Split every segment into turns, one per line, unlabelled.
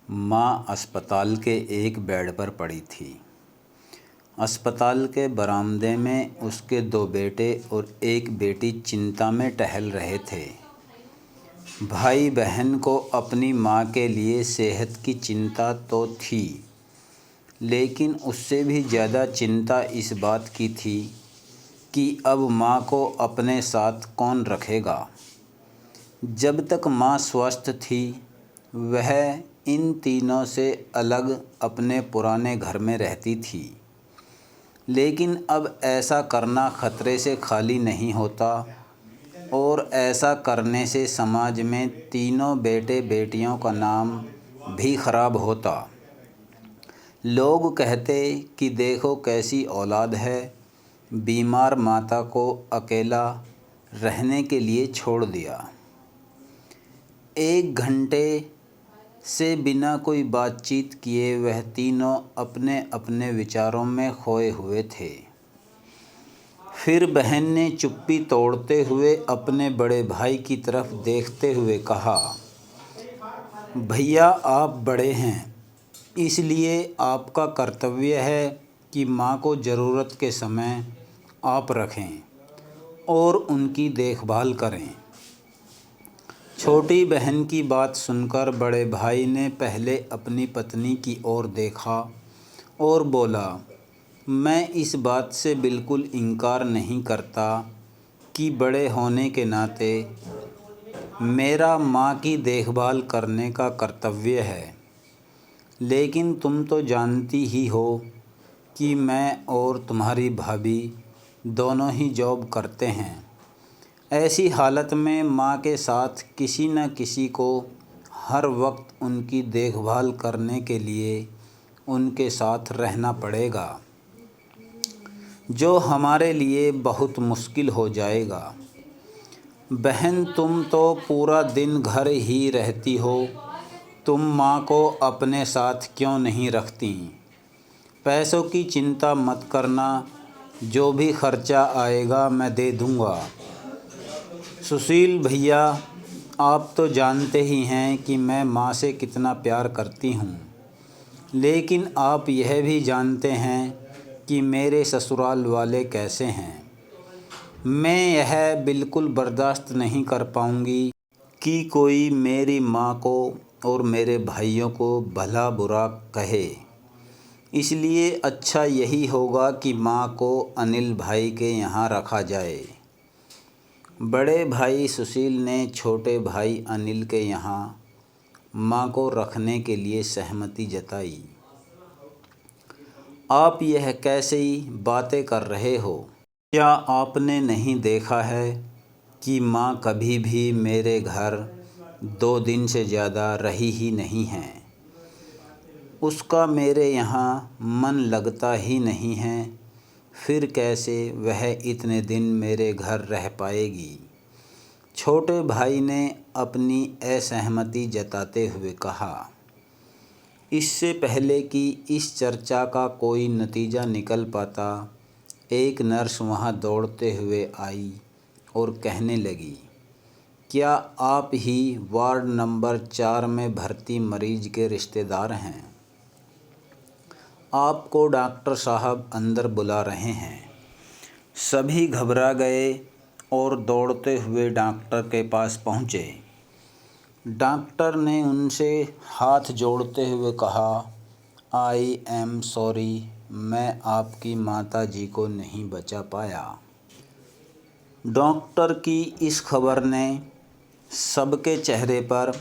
माँ अस्पताल के एक बेड पर पड़ी थी। अस्पताल के बरामदे में उसके 2 बेटे और एक बेटी चिंता में टहल रहे थे। भाई बहन को अपनी माँ के लिए सेहत की चिंता तो थी, लेकिन उससे भी ज़्यादा चिंता इस बात की थी कि अब माँ को अपने साथ कौन रखेगा। जब तक माँ स्वस्थ थी, वह इन तीनों से अलग अपने पुराने घर में रहती थी, लेकिन अब ऐसा करना खतरे से खाली नहीं होता और ऐसा करने से समाज में तीनों बेटे बेटियों का नाम भी खराब होता। लोग कहते कि देखो कैसी औलाद है, बीमार माता को अकेला रहने के लिए छोड़ दिया। 1 घंटे से बिना कोई बातचीत किए वह तीनों अपने अपने विचारों में खोए हुए थे। फिर बहन ने चुप्पी तोड़ते हुए अपने बड़े भाई की तरफ देखते हुए कहा, भैया आप बड़े हैं, इसलिए आपका कर्तव्य है कि माँ को ज़रूरत के समय आप रखें और उनकी देखभाल करें। छोटी बहन की बात सुनकर बड़े भाई ने पहले अपनी पत्नी की ओर देखा और बोला, मैं इस बात से बिल्कुल इनकार नहीं करता कि बड़े होने के नाते मेरा माँ की देखभाल करने का कर्तव्य है, लेकिन तुम तो जानती ही हो कि मैं और तुम्हारी भाभी दोनों ही जॉब करते हैं। ऐसी हालत में माँ के साथ किसी न किसी को हर वक्त उनकी देखभाल करने के लिए उनके साथ रहना पड़ेगा, जो हमारे लिए बहुत मुश्किल हो जाएगा। बहन तुम तो पूरा दिन घर ही रहती हो, तुम माँ को अपने साथ क्यों नहीं रखती? पैसों की चिंता मत करना, जो भी खर्चा आएगा मैं दे दूँगा। सुशील भैया आप तो जानते ही हैं कि मैं माँ से कितना प्यार करती हूँ, लेकिन आप यह भी जानते हैं कि मेरे ससुराल वाले कैसे हैं। मैं यह बिल्कुल बर्दाश्त नहीं कर पाऊँगी कि कोई मेरी माँ को और मेरे भाइयों को भला बुरा कहे। इसलिए अच्छा यही होगा कि माँ को अनिल भाई के यहाँ रखा जाए। बड़े भाई सुशील ने छोटे भाई अनिल के यहाँ माँ को रखने के लिए सहमति जताई। आप यह कैसी बातें कर रहे हो? क्या आपने नहीं देखा है कि माँ कभी भी मेरे घर 2 दिन से ज़्यादा रही ही नहीं है। उसका मेरे यहाँ मन लगता ही नहीं है, फिर कैसे वह इतने दिन मेरे घर रह पाएगी? छोटे भाई ने अपनी असहमति जताते हुए कहा। इससे पहले कि इस चर्चा का कोई नतीजा निकल पाता, एक नर्स वहां दौड़ते हुए आई और कहने लगी, क्या आप ही वार्ड नंबर 4 में भर्ती मरीज के रिश्तेदार हैं? आपको डॉक्टर साहब अंदर बुला रहे हैं। सभी घबरा गए और दौड़ते हुए डॉक्टर के पास पहुँचे। डॉक्टर ने उनसे हाथ जोड़ते हुए कहा, आई एम सॉरी, मैं आपकी माता जी को नहीं बचा पाया। डॉक्टर की इस खबर ने सबके चेहरे पर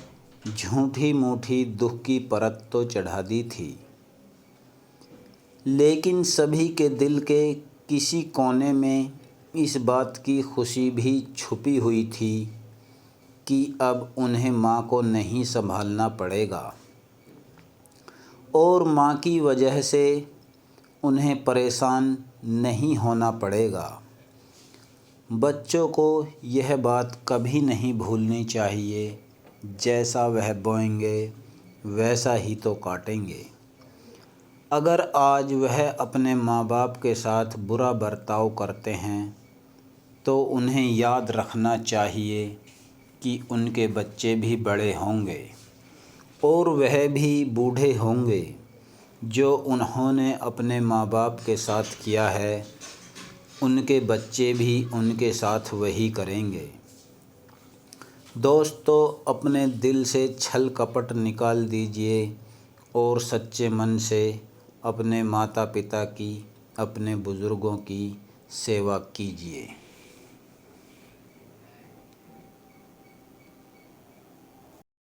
झूठी मूठी दुख की परत तो चढ़ा दी थी, लेकिन सभी के दिल के किसी कोने में इस बात की खुशी भी छुपी हुई थी कि अब उन्हें माँ को नहीं संभालना पड़ेगा और माँ की वजह से उन्हें परेशान नहीं होना पड़ेगा। बच्चों को यह बात कभी नहीं भूलनी चाहिए, जैसा वह बोएंगे वैसा ही तो काटेंगे। अगर आज वह अपने माँ बाप के साथ बुरा बर्ताव करते हैं तो उन्हें याद रखना चाहिए कि उनके बच्चे भी बड़े होंगे, और वह भी बूढ़े होंगे। जो उन्होंने अपने माँ बाप के साथ किया है, उनके बच्चे भी उनके साथ वही करेंगे। दोस्तों, अपने दिल से छल कपट निकाल दीजिए और सच्चे मन से अपने माता पिता की, अपने बुज़ुर्गों की सेवा कीजिए।